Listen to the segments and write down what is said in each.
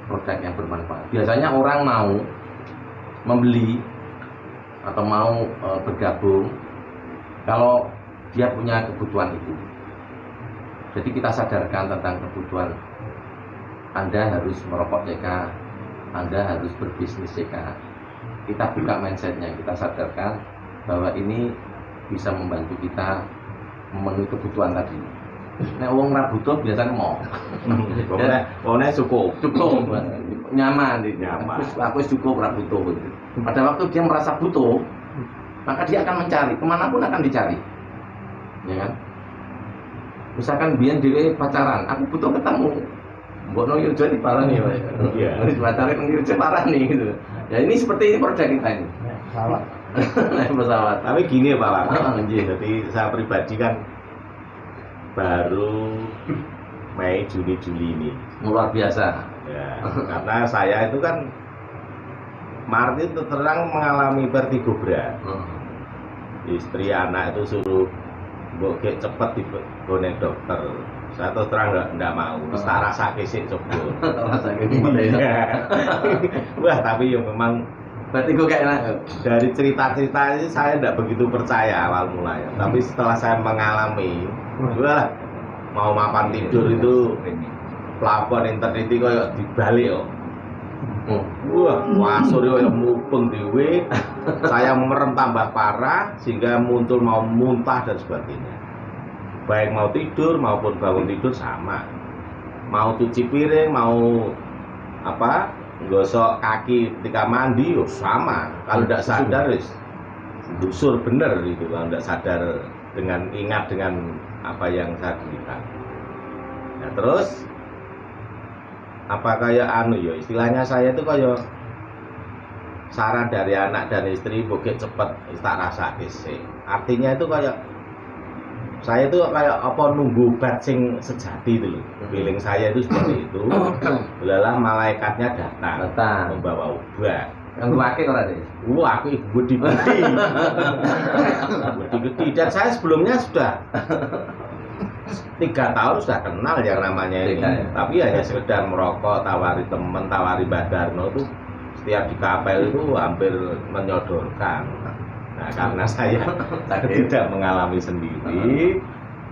produk yang bermanfaat. Biasanya orang mau membeli atau mau bergabung kalau dia punya kebutuhan itu. Jadi kita sadarkan tentang kebutuhan. Anda harus merokok CK, Anda harus berbisnis CK. Kita buka mindsetnya, kita sadarkan bahwa ini bisa membantu kita memenuhi kebutuhan tadi. Nek wong ra butuh biasanya mau. Pokoknya cukup. Nyaman. Aku cukup ra butuh. Pada waktu dia merasa butuh, maka dia akan mencari, kemanapun akan dicari. Ya kan? Misalkan biyen dhewe pacaran, aku butuh ketemu. Mbokno yo jadi parani ya. Iya. Pacaran nang yo parani gitu. Ya ini seperti ini produk kita ini. Pesawat. Pesawat. Tapi gini Pak Lak. Jadi saya pribadi kan baru Mei Juni Juli ini. Luar biasa. Ya, karena saya itu kan Maret itu terang mengalami vertigo berat. Istri anak itu suruh mbok cepet digone dokter. Saya terus terang enggak mau. Tak rasake sik coba. Rasake ya. Wah, tapi ya memang vertigo kayak enak. Dari cerita-cerita ini saya tidak begitu percaya awal mulanya. Tapi setelah saya mengalami, wah, mau mapan tidur itu plafon internet itu kayak dibalik kok. Wah, wasur kayak mupeng dhewe. Saya merem tambah parah sehingga muncul mau muntah dan sebagainya. Baik mau tidur maupun bangun tidur sama. Mau cuci piring, mau apa? Gosok kaki ketika mandi yo sama. Kalau tidak sadar busur bener gitu kalau tidak sadar dengan ingat dengan apa yang saya cerita. Nah, terus apa kayak ya istilahnya saya itu kayak saran dari anak dan istri bukit cepet tak rasa sih. Artinya itu kayak saya itu kayak apa nunggu obat sing sejati itu loh. Feeling saya itu seperti itu. Belalah malaikatnya datang membawa obat. Yang pakai kok tadi? Aku ibu gede. Gede dan saya sebelumnya sudah 3 tahun sudah kenal yang namanya ini. Tapi hanya sekedar merokok, tawari temen, tawari Mbak Darno itu setiap di kapel itu hampir menyodorkan. Nah, karena saya tidak mengalami sendiri,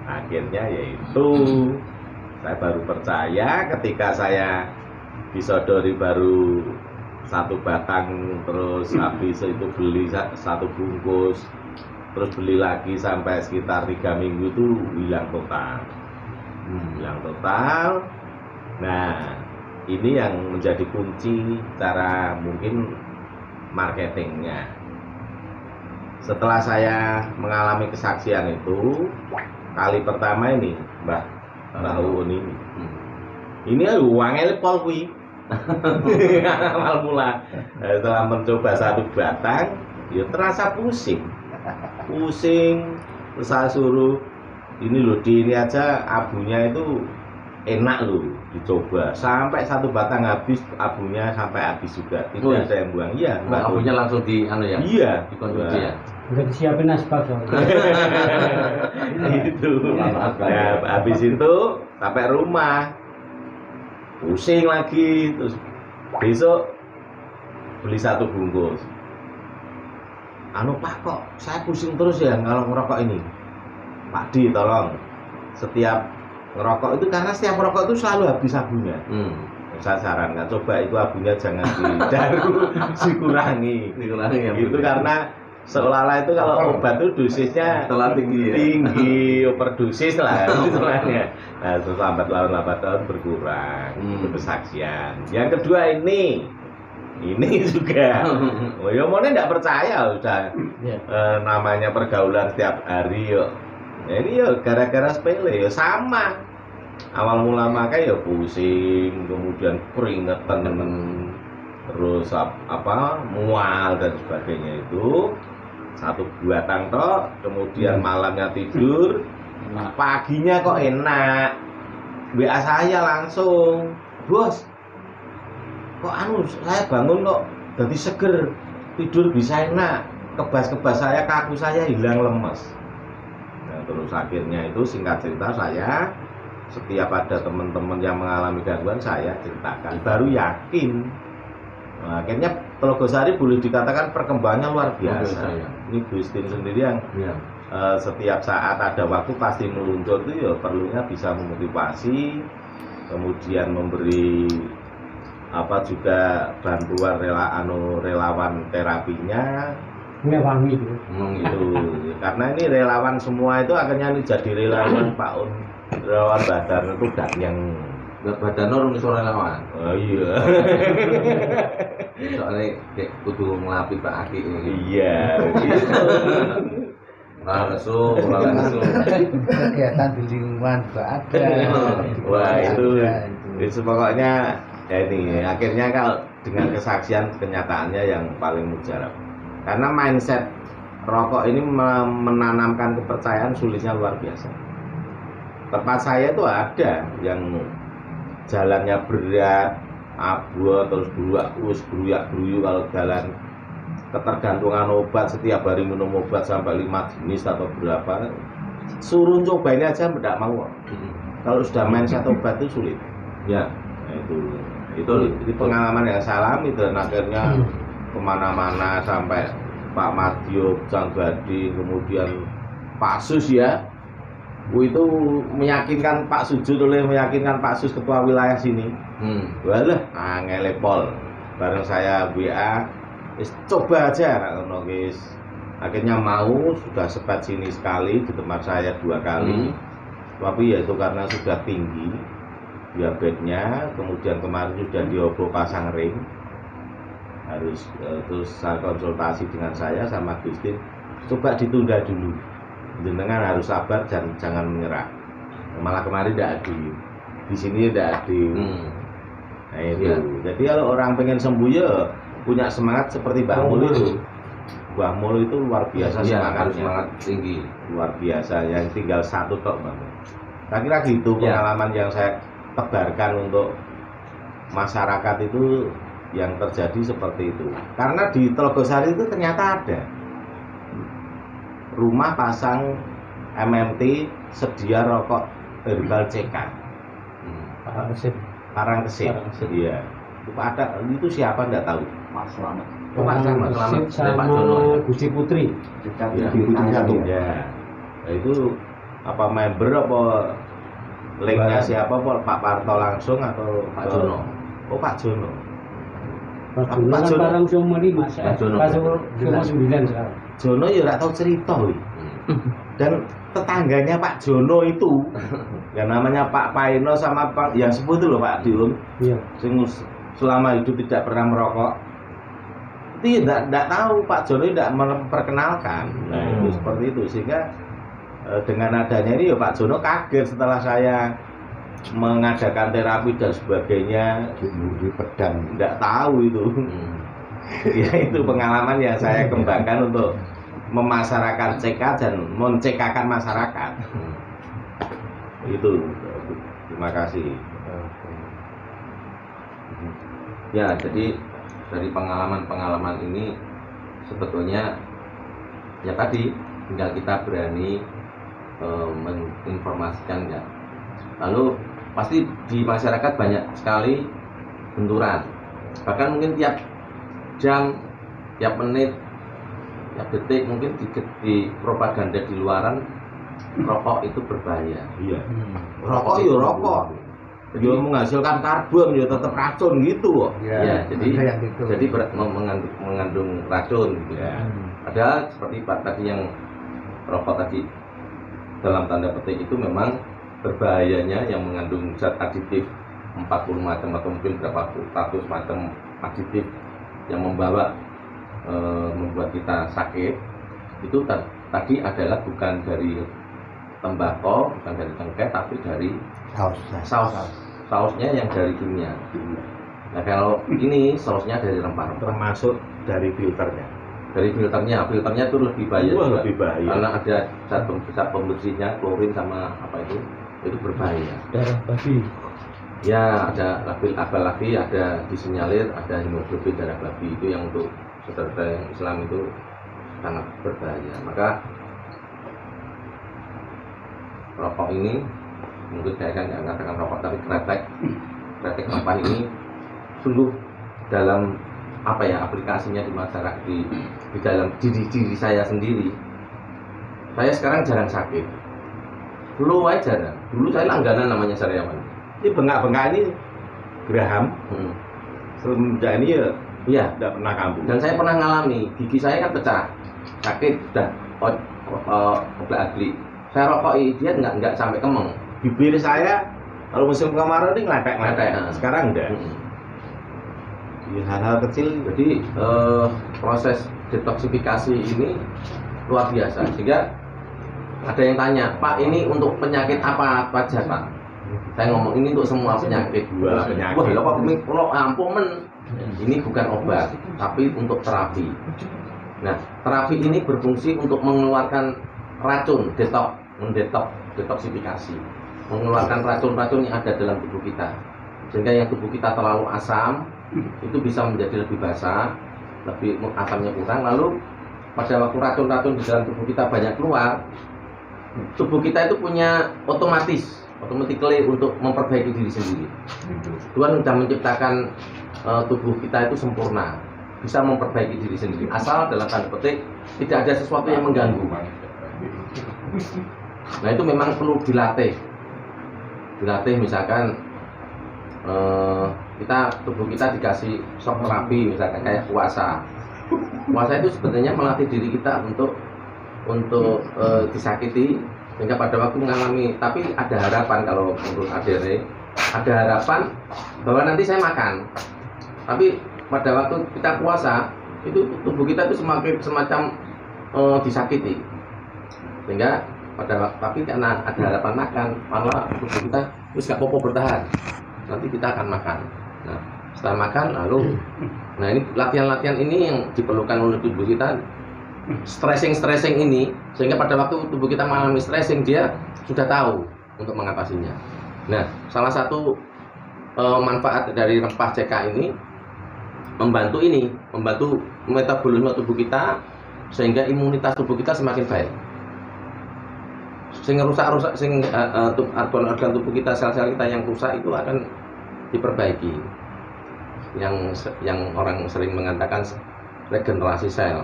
akhirnya yaitu saya baru percaya ketika saya disodori baru 1 batang, terus habis itu beli 1 bungkus, terus beli lagi sampai sekitar 3 minggu itu hilang total. Hilang total. Nah, ini yang menjadi kunci cara mungkin marketingnya. Setelah saya mengalami kesaksian itu, kali pertama ini, Mbak Uun ini uangnya pol kuwi. Awal mula. Setelah mencoba 1 batang, ya terasa pusing. Terus saya suruh ini loh, di ini aja abunya itu enak loh dicoba. Sampai 1 batang habis, abunya sampai habis juga. Tidak ada yang buang. Iya, Mbak. Abunya langsung di ya? Iya, dikonsumsi ya. Udah disiapin asbak soalnya. Itu. Nah, habis itu sampai rumah pusing lagi, terus besok beli 1 bungkus. Pak kok saya pusing terus ya kalau ngerokok ini. Pak Di tolong, setiap ngerokok itu karena setiap merokok itu selalu habis abunya. Saya sarankan coba itu abunya jangan didaru, dikurangi ya. Itu karena seolah-olah itu kalau obat itu dosisnya tinggi, overdosis lah istilahnya. Nah, lambat tahun berkurang. Itu kesaksian. Yang kedua ini juga. Oh ya mau tidak percaya udah namanya pergaulan setiap hari yuk. Nah, ini ya gara-gara sepele ya sama. Awal mula makai ya pusing, kemudian keringetan, terus mual dan sebagainya itu. 1 batang toh, kemudian malamnya tidur, paginya kok enak. WA saya langsung, bos, kok saya bangun kok jadi seger, tidur bisa enak, kebas-kebas saya, kaku saya hilang lemes. Nah, terus akhirnya itu singkat cerita saya setiap ada teman-teman yang mengalami gangguan saya ceritakan, baru yakin. Nah, akhirnya Telogosari boleh dikatakan perkembangannya luar biasa. Ya. Ini Gustin sendiri yang Ya. setiap saat ada waktu pasti meluncur itu ya perlunya bisa memotivasi, kemudian memberi apa juga bantuan relawan terapinya. Wangi itu. Gitu. Karena ini relawan semua itu akhirnya ini jadi relawan Pak Un, relawan Badar itu dan yang Badan orang iso relawan. oh iya. Soalnya kayak kudu ngelapi Pak Aki ini. Iya. Ora lesu, ora lesu. Kegiatan di lingkungan juga ada. Wah itu Itu. pokoknya ya ini akhirnya kalau dengan kesaksian kenyataannya yang paling mujarab. Karena mindset rokok ini menanamkan kepercayaan sulitnya luar biasa. Tempat saya itu ada yang jalannya berat, abot, terus beruyak kalau jalan, ketergantungan obat, setiap hari minum obat sampai 5 jenis atau berapa, suruh cobain aja tidak mau. Kalau sudah mindset obat itu sulit. Ya, Nah, itu pengalaman yang saya alami dan akhirnya kemana-mana sampai Pak Madio, Janggadi, kemudian Pak Sus ya. Itu meyakinkan Pak Sujud oleh meyakinkan Pak Sus ketua wilayah sini. Walah, angel pol. Bareng saya WA, coba aja ngono guys. Akhirnya mau, sudah sempat sini sekali, di tempat saya 2 kali. Tapi ya itu karena sudah tinggi diabetesnya, kemudian kemarin sudah diobrol pasang ring. Harus terus saya konsultasi dengan saya sama Gustin, coba ditunda dulu. Jenengan harus sabar dan jangan menyerah. Malah kemarin tidak di sini tidak Nah itu. Ya. Jadi kalau orang pengen sembuh ya punya semangat seperti Mbah Mul itu. Mbah Mul itu luar biasa ya, semangatnya. harus semangat tinggi. Luar biasa, yang tinggal satu tok Mbah Mul. Saya kira gitu Ya. pengalaman yang saya tebarkan untuk masyarakat itu yang terjadi seperti itu. Karena di Telogosari itu ternyata ada rumah pasang MMT sedia rokok herbal CK. Pak Resep. Parang Kesit. Parang Kesit. Iya. Itu siapa enggak tahu. Mas Slamet. Oh, Pak Slamet, Resep dari Pak sama Jono, ya. Gusti Putri. Dekat Ya, di Gunung ya. Nah, itu apa member apa linknya siapa Pak Parto langsung atau Pak Jono. Oh Pak Jono. Pak Pak Jono kan Jono. barang Sumo 5 Pak Jono. Pak Jono 9 sekarang. Jono ya ora tahu cerita wi. Dan tetangganya Pak Jono itu yang namanya Pak Paino sama Pak yang sepuh itu loh Pak Diun, Iya. sing selama hidup tidak pernah merokok. Itu tidak tahu Pak Jono tidak memperkenalkan. Nah, itu seperti itu sehingga dengan adanya ini ya Pak Jono kaget setelah saya mengadakan terapi dan sebagainya, di pedang. tidak tahu itu. Ya itu pengalaman yang saya kembangkan untuk memasarakan CK dan mencekakan masyarakat. Itu. Terima kasih. Ya, jadi dari pengalaman-pengalaman ini sebetulnya ya tadi tinggal kita berani menginformasikan ya. Lalu pasti di masyarakat banyak sekali benturan. Bahkan mungkin tiap jam, tiap menit, tiap detik mungkin di propaganda di luaran rokok itu berbahaya. Iya. Rokok ya rokok. Dia menghasilkan karbon ya tetap racun gitu kok. Ya, jadi ada yang gitu. jadi mengandung racun gitu. Ya. Padahal seperti Pak tadi yang rokok tadi dalam tanda petik itu memang berbahayanya yang mengandung zat aditif 40 macam atau mungkin berapa ratus macam aditif yang membuat kita sakit itu tadi adalah bukan dari tembakau, bukan dari cengkeh, tapi dari sausnya yang dari kimia. Nah kalau ini sausnya dari rempah-rempah, Termasuk dari filternya. dari filternya itu lebih bahaya Wah, juga. lebih bahaya. Karena ada zat pembersihnya, klorin sama apa itu berbahaya. Darah babi. Ya ada apalagi ada disinyalir ada hemoglobin darah babi, itu yang untuk saudara yang Islam itu sangat berbahaya. Maka rokok ini mungkin saya kan nggak mengatakan rokok, tapi kretek sampah ini sungguh dalam apa ya aplikasinya di masyarakat, di dalam diri saya sendiri. Saya sekarang jarang sakit. Dulu saya jarang. Dulu saya langganan namanya sariawan. Ini bengkak-bengkak ini geraham. Semenjak ini ya Iya. tidak pernah kambuh. Dan saya pernah ngalami, gigi saya kan pecah, sakit, dan oblak-ablik. Saya rokok dia nggak sampai kemeng. Bibir saya kalau musim kemarau ini ngelepek. Sekarang enggak. Ya, hal-hal kecil. Jadi proses detoksifikasi ini luar biasa. Sehingga ada yang tanya, Pak ini untuk penyakit apa saja Pak? Saya ngomong ini untuk semua penyakit. Dua penyakit. Wah, kalau ampun ini bukan obat, tapi untuk terapi. Nah, terapi ini berfungsi untuk mengeluarkan racun, detoksifikasi, mengeluarkan racun-racun yang ada dalam tubuh kita. Sehingga yang tubuh kita terlalu asam, itu bisa menjadi lebih basah, lebih asamnya kurang. Lalu pada waktu racun-racun di dalam tubuh kita banyak keluar, tubuh kita itu punya automatically untuk memperbaiki diri sendiri. Tuhan sudah menciptakan tubuh kita itu sempurna, bisa memperbaiki diri sendiri, asal dalam tanda petik tidak ada sesuatu yang mengganggu. Nah itu memang perlu dilatih misalkan tubuh kita dikasih shock terapi, misalkan kayak puasa itu sebenarnya melatih diri kita untuk disakiti, sehingga pada waktu mengalami, tapi ada harapan. Kalau menurut ADR ada harapan bahwa nanti saya makan, tapi pada waktu kita puasa itu tubuh kita itu semacam disakiti, sehingga pada waktu, tapi karena ada harapan makan, malah tubuh kita terus gak apa-apa bertahan, nanti kita akan makan. Nah setelah makan lalu, nah ini latihan-latihan ini yang diperlukan oleh tubuh kita, stressing ini, sehingga pada waktu tubuh kita mengalami stressing dia sudah tahu untuk mengatasinya. Nah salah satu manfaat dari rempah CK ini membantu metabolisme tubuh kita, sehingga imunitas tubuh kita semakin baik. Sehingga rusak organ tubuh kita, sel-sel kita yang rusak itu akan diperbaiki. Yang orang sering mengatakan regenerasi sel.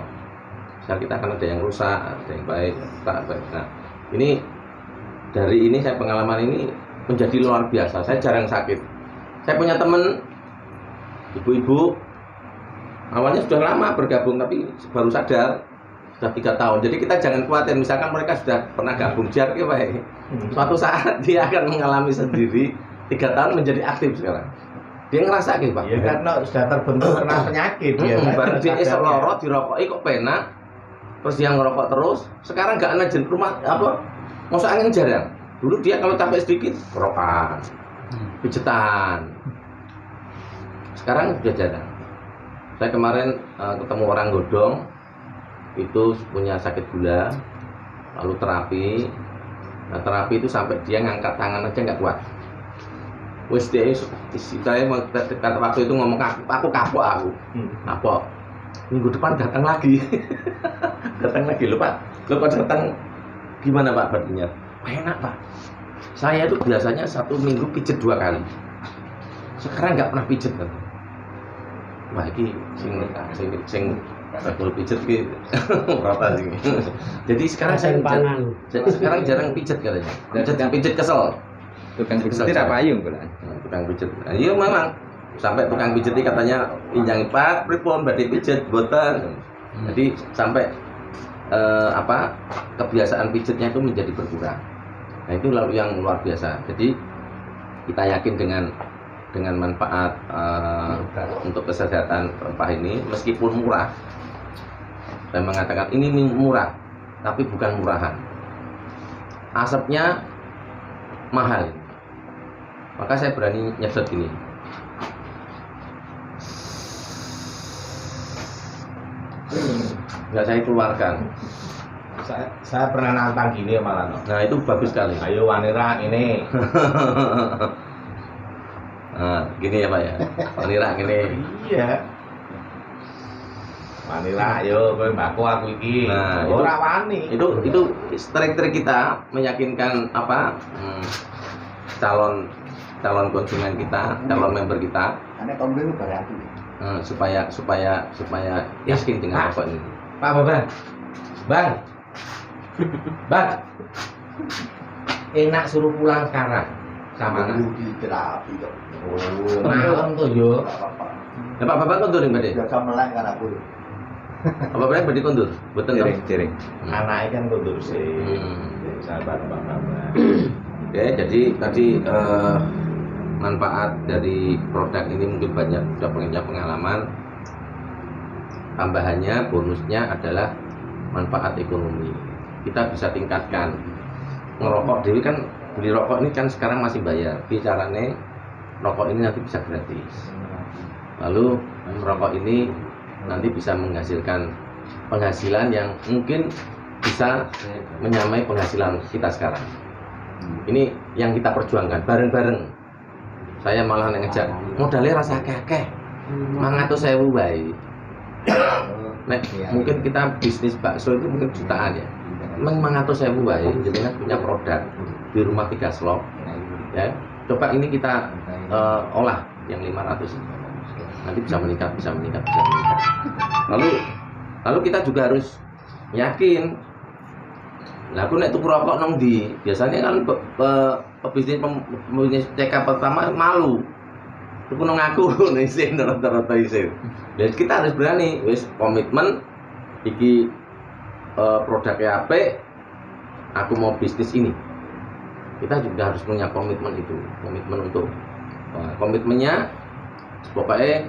Sel kita akan ada yang rusak, ada yang baik, tak baik. Nah, ini dari ini saya pengalaman ini menjadi luar biasa. Saya jarang sakit. Saya punya teman ibu-ibu, awalnya sudah lama bergabung tapi baru sadar sudah 3 tahun. Jadi kita jangan khawatir, misalkan mereka sudah pernah gabung jarke baik. Suatu saat dia akan mengalami sendiri 3 tahun menjadi aktif sekarang. Dia ngerasa gitu Pak. Ya karena sudah terbentuk kena penyakit dia. Baru dia loro dirokoki kok penak. Terus dia ngerokok terus. Sekarang nggak ada rumah apa? Masuk angin jarang. Dulu dia kalau capek sedikit kerokan, pijetan. Sekarang sudah jarang. Saya kemarin ketemu orang Godong, itu punya sakit gula, lalu terapi. Nah terapi itu sampai dia ngangkat tangan aja nggak kuat. Wes dia saya waktu itu ngomong aku kapok. Minggu depan datang lagi. Datang lagi loh Pak. Kalau datang gimana Pak badannya? Enak Pak. Saya itu biasanya 1 minggu pijet 2 kali. Sekarang nggak pernah pijet kan. Wah ini sing kalau pijet ki berapa sih? Jadi sekarang sekarang jarang pijet katanya. Pijet kesel. Tukang pijet tidak payung kan? Tukang pijet. Iya memang. Sampai tukang pijet ini katanya pinjang Pak, pripun badhe pijet boten. Jadi sampai kebiasaan pijetnya itu menjadi berkurang. Nah itu lalu yang luar biasa. Jadi kita yakin dengan manfaat untuk kesehatan rempah ini, meskipun murah. Saya mengatakan ini murah, tapi bukan murahan. Asapnya mahal. Maka saya berani nyedot ini. Nggak saya keluarkan. Saya pernah nantang gini ya malah. Nah itu bagus sekali. Ayo wanira ini. Nah gini ya Pak ya. Wanira ini. Iya. Wanira ayo kowe mbakku aku iki. Nah, ora wani. Itu trik-trik kita meyakinkan calon konsumen kita, calon member kita, Karena komplain itu berarti. supaya yakin dengan rokok ini. Pak Bang, enak suruh pulang sekarang sama anak. Di terapi kok. Oh, malam tuh yo. Enggak apa-apa. Ya, Pak Bapak kondur yang badhe. Biasa melek kan aku. Apa badhe badhe kondur? Betul toh? Ciring. Anaknya kan kondur sih. Sahabat Pak Bambang. Oke, jadi tadi manfaat dari produk ini mungkin banyak sudah punya pengalaman. Tambahannya, bonusnya adalah manfaat ekonomi. Kita bisa tingkatkan. Ngerokok dewi kan, beli rokok ini kan sekarang masih bayar. Bicaranya rokok ini nanti bisa gratis. Lalu merokok ini nanti bisa menghasilkan penghasilan yang mungkin bisa menyamai penghasilan kita sekarang. Ini yang kita perjuangkan bareng-bareng. Saya malah ngejak modalnya rasa akeh-akeh. 500.000 baik. Nek mungkin kita bisnis bakso itu mungkin jutaan ya. 500.000 baik. Jadi kan punya produk di rumah 3 slop. Ya, coba ini kita olah yang 500. Nanti bisa meningkat. Lalu kita juga harus yakin. Lah aku nek tuku rokok nang ndi? Biasanya kan pebisnis CK pertama malu. Tuku nang aku isin rata-rata isin. Jadi kita harus berani wis komitmen iki produknya apik, aku mau bisnis ini. Kita juga harus punya komitmen itu, komitmen untuk komitmennya. Pokoknya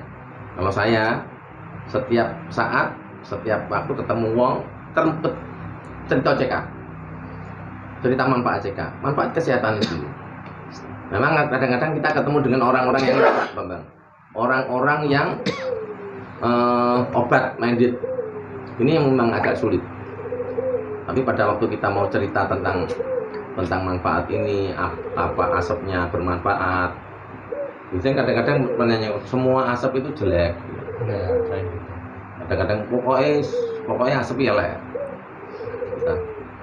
kalau saya setiap saat, setiap waktu ketemu wong cerita CK, cerita manfaat CK, manfaat kesehatan itu. Memang kadang-kadang kita ketemu dengan orang-orang yang Bambang, orang-orang yang obat minded. Ini yang memang agak sulit. Tapi pada waktu kita mau cerita tentang manfaat ini, apa asapnya bermanfaat. Biasanya kadang-kadang menanya semua asap itu jelek. Kadang-kadang pokoknya asap ya lah.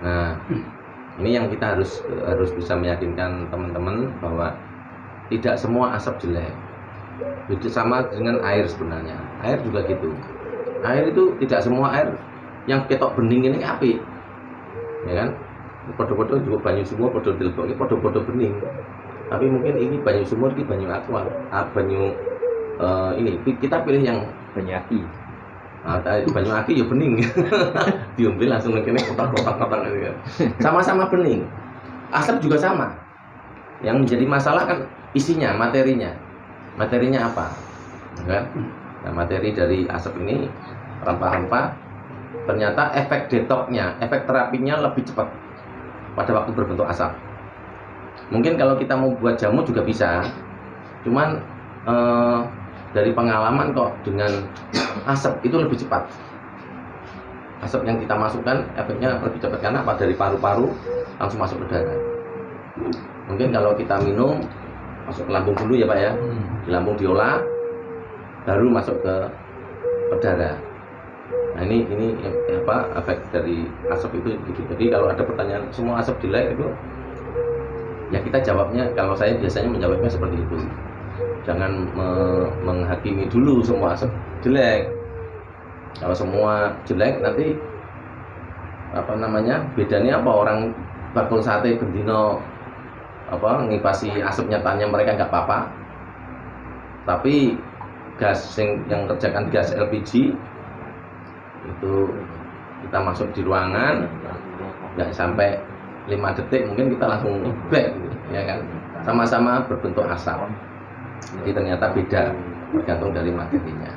Nah, ini yang kita harus bisa meyakinkan teman-teman bahwa tidak semua asap jelek. Beda sama dengan air sebenarnya. Air juga gitu. Air itu tidak semua air yang ketok bening ini apik. Ya kan? Podo-podo juga banyu sumur, podo dilebok, podo-podo bening. Tapi mungkin ini banyu sumur, ini banyu aqua, banyu ini kita pilih yang Banyu aki. Banyu aki ya bening. Diambil langsung kene kotak-kotak gitu kan. Sama-sama bening. Asap juga sama. Yang menjadi masalah kan isinya, materinya. Materinya apa? Kan? Nah, materi dari asap ini rempah-rempah ternyata efek detoxnya, efek terapinya lebih cepat pada waktu berbentuk asap. Mungkin kalau kita mau buat jamu juga bisa, cuman dari pengalaman kok dengan asap itu lebih cepat. Asap yang kita masukkan efeknya lebih cepat karena apa? Dari paru-paru langsung masuk ke darah. Mungkin kalau kita minum masuk ke lambung dulu ya Pak ya, di lambung diolah, baru masuk ke darah. Nah ini apa efek dari asap itu gitu. Jadi kalau ada pertanyaan semua asap jelek itu, ya kita jawabnya, kalau saya biasanya menjawabnya seperti itu. Jangan menghakimi dulu semua asap jelek. Kalau semua jelek nanti apa namanya bedanya apa, orang bakul sate bendino apa ngipasi asap, nyatanya mereka nggak apa-apa, tapi gas yang kerjakan gas LPG itu kita masuk di ruangan nggak sampai 5 detik mungkin kita langsung back gitu, ya kan, sama-sama berbentuk asap. Jadi ternyata beda tergantung dari materinya.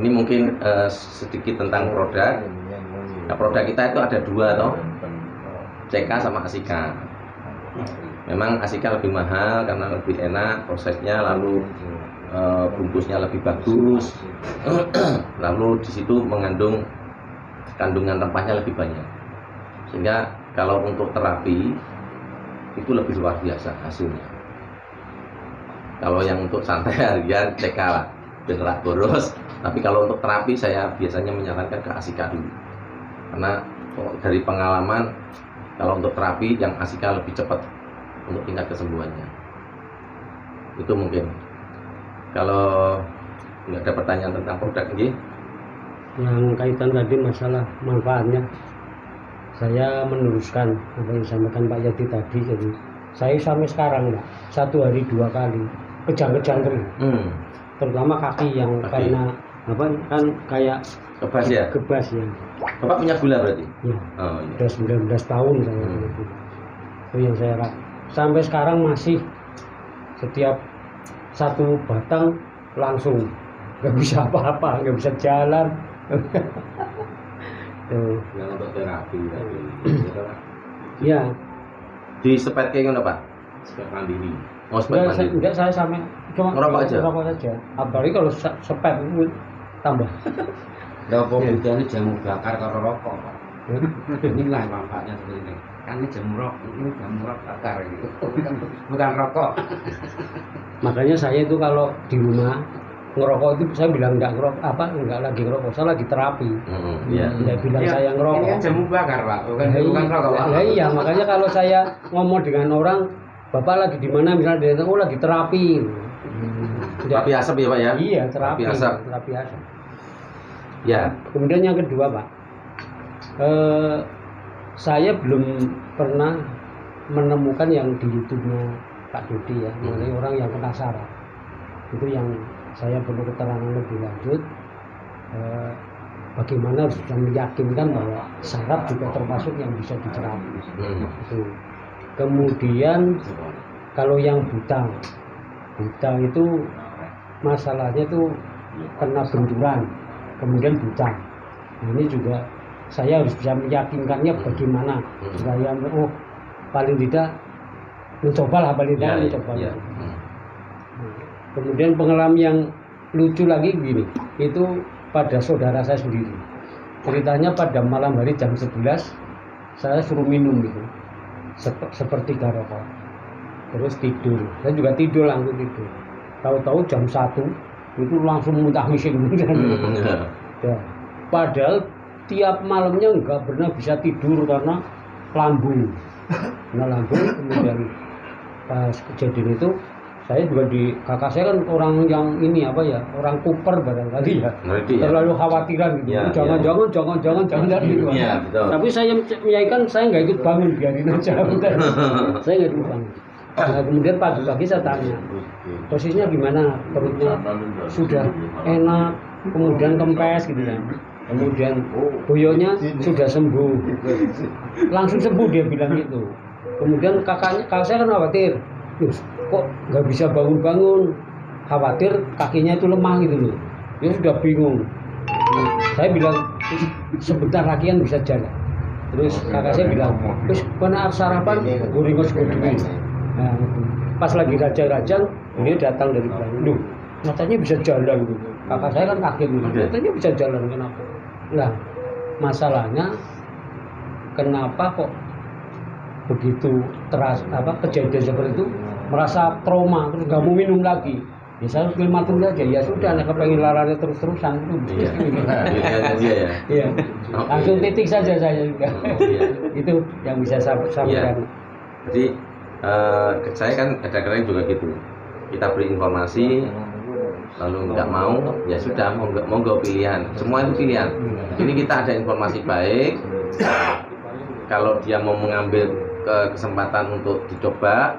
Ini mungkin sedikit tentang produk. Nah, produk kita itu ada 2 toh, CK sama Asika. Memang Asika lebih mahal karena lebih enak prosesnya, lalu bungkusnya lebih bagus, lalu di situ mengandung kandungan rempahnya lebih banyak, sehingga kalau untuk terapi itu lebih luar biasa hasilnya. Kalau yang untuk santai harian CK lah, beneran boros. Tapi kalau untuk terapi saya biasanya menyarankan ke Asika dulu, karena dari pengalaman kalau untuk terapi yang Asika lebih cepat untuk tingkat kesembuhannya. Itu mungkin. Kalau nggak ada pertanyaan tentang produk ini, Yang kaitan tadi masalah manfaatnya, saya meneruskan apa yang disampaikan Pak Yadi tadi. Jadi saya sampai sekarang Pak, 1 hari 2 kali kejang-kejang terus, terutama kaki yang Kaki. karena apa kan kayak kebas ya. gebas ya. Bapak punya gula berarti? Ya, Oh iya. udah 19 tahun saya. Itu yang saya sampai sekarang masih setiap 1 batang langsung nggak bisa apa-apa, nggak bisa jalan. Tuh. Yang untuk terapi tadi. Ya, Di sepet kayak gimana Pak? Sekat mandiri. Oh sepet mandi. enggak saya sampai cuma Ngerokok aja? Ngerokok saja. Apalagi kalau sepet itu tambah. Lah apa bedanya jamu bakar karo rokok, Pak? Inilah manfaatnya seperti ini. Kan ini jamu bakar gitu. Bukan rokok. Makanya saya itu kalau di rumah ngerokok itu saya bilang enggak lagi ngerokok, saya lagi terapi. Iya. Tidak bilang Ya, saya Ini ngerokok. kan jamu bakar, Pak. Bukan rokok, Pak. Lah iya, makanya kalau saya ngomong dengan orang, Bapak lagi di mana misalnya dia tahu lagi terapi. Terapi asap ya Pak ya? Iya, terapi. Terapi asap. Terapi asap. Ya. Kemudian yang kedua, Pak. Saya belum pernah menemukan yang di YouTube-nya Pak Dodi ya, mengenai orang yang kena saraf. Itu yang saya perlu keterangan lebih lanjut. Bagaimana harus bisa meyakinkan bahwa saraf juga termasuk yang bisa diterapi. Itu. Kemudian kalau yang buta itu masalahnya itu kena benturan, kemudian buta. Nah, ini juga saya harus bisa meyakinkannya bagaimana supaya paling tidak mencoba lah mencoba. Ya. Kemudian pengalaman yang lucu lagi gini, itu pada saudara saya sendiri. Ceritanya pada malam hari jam 11 saya suruh minum gitu, sepertiga rokok. Terus tidur, saya juga tidur langsung tidur. Tahu-tahu jam 1 itu langsung muntah mising. Ya. Padahal tiap malamnya nggak pernah bisa tidur karena lambung. Nah lambung kemudian pas kejadian itu saya juga kakak saya kan orang yang ini orang kuper barangkali ya. Ngerti ya? Terlalu khawatiran gitu. Ya, Jangan gitu. Iya, betul. Tapi saya meyakinkan saya nggak ikut bangun, biarin aja. Saya nggak ikut bangun. Nah, kemudian pagi-pagi saya tanya, posisinya gimana? Perutnya sudah enak, kemudian kempes gitu kan. Kemudian boyonya sudah sembuh, langsung sembuh dia bilang gitu. Kemudian kakak saya kan khawatir, kok nggak bisa bangun-bangun, khawatir kakinya itu lemah gitu loh. Dia sudah bingung. Saya bilang sebentar lagi kan bisa jalan. Terus kakak saya bilang, terus mana sarapan goringos godungin. Nah, pas lagi raja-raja dia datang dari belakang. Duh, matanya bisa jalan gitu. Kakak saya kan kaget gitu. Matanya bisa jalan kenapa? Lah, masalahnya kenapa kok begitu kejadian seperti itu merasa trauma terus nggak mau minum lagi. Ya saya harus nikmatin aja. Ya sudah, nek kepengen laranya terus-terusan itu. Iya. Iya. Langsung titik saja saya juga. Itu yang bisa saya sampaikan. Jadi saya kan kadang-kadang juga gitu. Kita beri informasi, lalu nggak mau, ya sudah monggo pilihan. Semua itu pilihan. Jadi kita ada informasi baik. Kalau dia mau mengambil kesempatan untuk dicoba,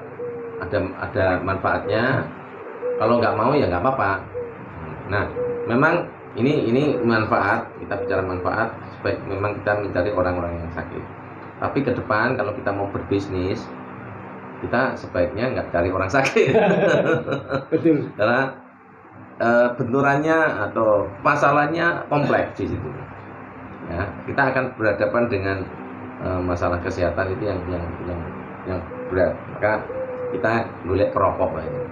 ada manfaatnya. Kalau nggak mau ya nggak apa-apa. Nah, memang ini manfaat. Kita bicara manfaat. Memang kita mencari orang-orang yang sakit. Tapi ke depan kalau kita mau berbisnis, kita sebaiknya nggak cari orang sakit. Betul. Karena benturannya atau masalahnya kompleks di situ. Ya, kita akan berhadapan dengan masalah kesehatan itu yang berat. Maka kita golek perokok ini,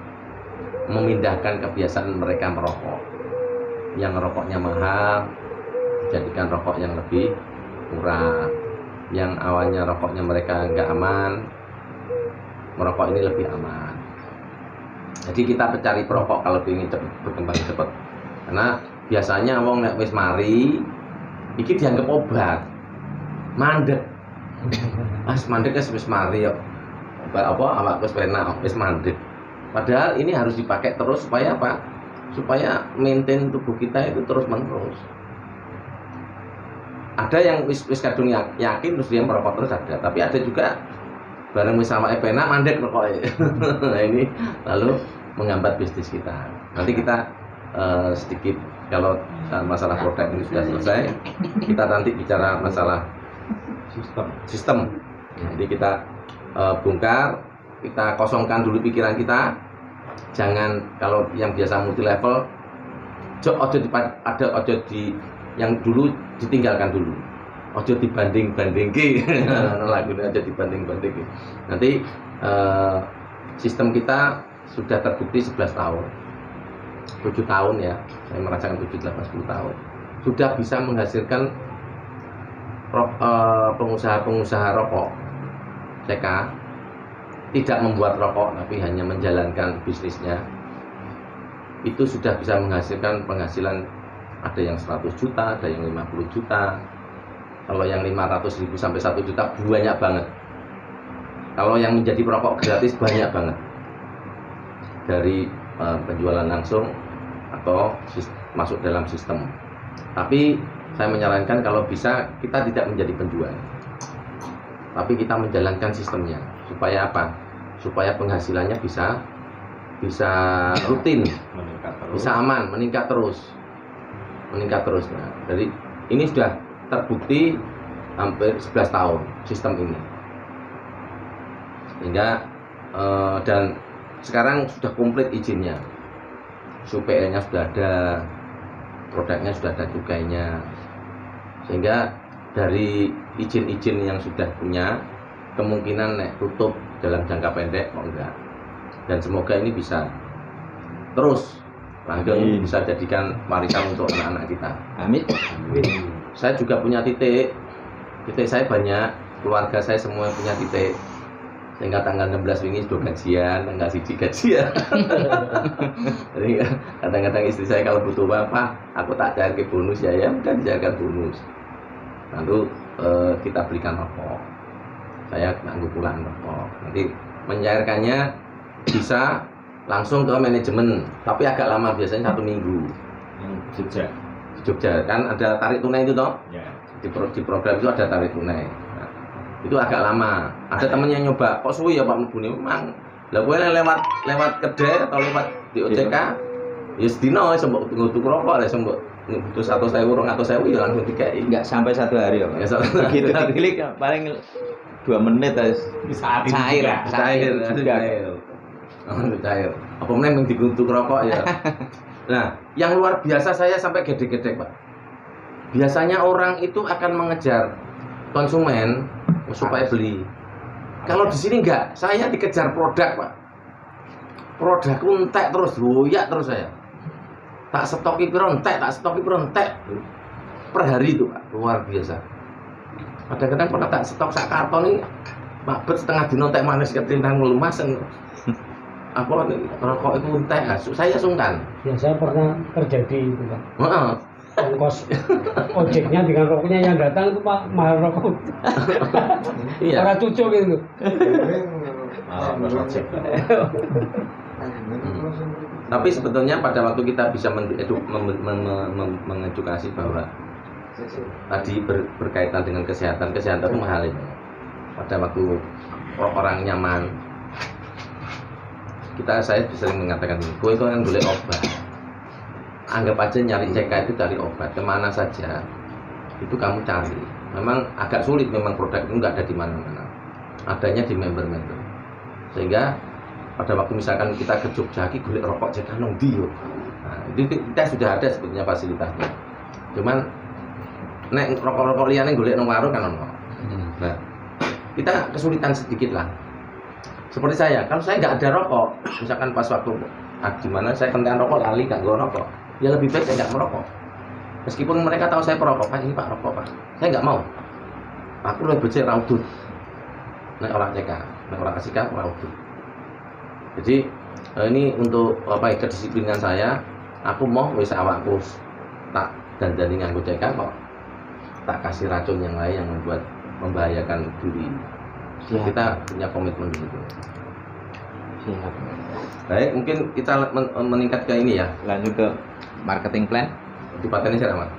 memindahkan kebiasaan mereka merokok. Yang rokoknya mahal, jadikan rokok yang lebih murah. Yang awalnya rokoknya mereka nggak aman, merokok ini lebih aman. Jadi kita mencari perokok kalau ingin berkembang cepat. Karena biasanya wong nek wis mari iki dianggap obat. Mandek. Mandek wis mari yo. awak wis penak, wis mandek. Padahal ini harus dipakai terus supaya apa? Supaya maintain tubuh kita itu terus menerus. Ada yang wis kadung yakin terus dia merokok terus ada, tapi ada juga bareng wis awake penak mandek rokoknya. Nah ini lalu menghambat bisnis kita. Nanti kita sedikit kalau masalah produk ini sudah selesai, kita nanti bicara masalah sistem. Jadi kita bongkar, kita kosongkan dulu pikiran kita. Jangan kalau yang biasa multi level, ojo di yang dulu ditinggalkan dulu. Ojo dibanding-bandingki. Lagunya aja dibanding-bandingki. Nanti sistem kita sudah terbukti 11 tahun. 7 tahun ya. Saya merasakan 7, 8, 10 tahun. Sudah bisa menghasilkan pengusaha rokok CK tidak membuat rokok tapi hanya menjalankan bisnisnya, itu sudah bisa menghasilkan penghasilan, ada yang 100 juta, ada yang 50 juta. Kalau yang 500.000 sampai 1 juta banyak banget. Kalau yang menjadi perokok gratis banyak banget, dari penjualan langsung atau masuk dalam sistem. Tapi saya menyarankan kalau bisa kita tidak menjadi penjual, tapi kita menjalankan sistemnya. Supaya apa? Supaya penghasilannya bisa rutin, bisa aman, meningkat terus. Nah, jadi ini sudah terbukti hampir 11 tahun sistem ini. Sehingga dan sekarang sudah komplit izinnya. SUPL-nya sudah ada, produknya sudah ada cukainya. Sehingga dari izin-izin yang sudah punya, kemungkinan tutup dalam jangka pendek kok enggak. Dan semoga ini bisa terus langgeng, bisa jadikan warisan untuk anak-anak kita. Amin. Saya juga punya titik saya banyak, keluarga saya semua punya titik. Sehingga tanggal 16 ini sudah gajian, tanggal 1 gajian. Jadi kadang-kadang istri saya kalau butuh apa, aku tak cari bonus ya, kan dijaga bonus. Lalu kita belikan rokok. Saya nganggu pulang rokok. Nanti mencairkannya bisa langsung ke manajemen, tapi agak lama, biasanya 1 minggu. Jogja. Di Jogja kan ada tarik tunai itu toh? Ya. Di program itu ada tarik tunai. Nah, itu agak lama. Ada temennya nyoba, kok suwi ya Pak Mubuni? Memang. Lah gue lewat kedai atau lewat di OJK, ya sedino sembok tuku rokok lah, sembok butuh 100.000, 200.000 ya langsung dikai. Enggak sampai 1 hari ya, Pak. Begitu diklik paling 2 menit aja bisa cair. Cair. Apa meneh yang dikutuk rokok ya. Nah, yang luar biasa saya sampai gede-gede, Pak. Biasanya orang itu akan mengejar konsumen supaya beli. Kalau di sini enggak, saya dikejar produk, Pak. Produk entek terus, goyak terus saya. Tak stoki piro entek, per hari itu, Pak. Luar biasa. Kadang-kadang pernah tak stok sak karton ini, mabet setengah dino entek manis ketintan ngelumasen. Apa rokok itu entek, saya sungkan. Ya saya pernah terjadi itu Pak. Heeh. Ongkos ojeknya dengan rokoknya yang datang itu Pak mahal rokok. Iya. Orang cucu gitu. Tapi sebetulnya pada waktu kita bisa mengedukasi bahwa tadi berkaitan dengan kesehatan itu mahal ini. Pada waktu orang nyaman, saya sering mengatakan ini, gue itu kan boleh obat. Anggap aja nyari CK itu cari obat kemana saja, itu kamu cari. Memang agak sulit, memang produk itu nggak ada di mana-mana, adanya di member-member. Sehingga pada waktu misalkan kita ke Jogja, golek rokok CK nang ndi yo. Nah, itu kita sudah ada sebetulnya fasilitasnya. Cuman nek rokok-rokok liyane golek nang warung kan ono. Nah, kita kesulitan sedikit lah. Seperti saya, kalau saya nggak ada rokok, misalkan pas waktu gimana saya kentean rokok lali nggak gue rokok, ya lebih baik saya nggak merokok. Meskipun mereka tahu saya perokok, Pak ini Pak rokok Pak, saya nggak mau. Aku lebih becek raudut. Nek orang CK, nek orang kasih kan raudut. Jadi ini untuk apa ya, kedisiplinan saya. Aku mau wis awakku tak dandani nganggo CK kok tak kasih racun yang lain yang membahayakan diri. Siap. Kita punya komitmen di situ. Siap. Baik, mungkin kita meningkat ke ini ya. Lanjut ke marketing plan. Di patennya siapa, Mas?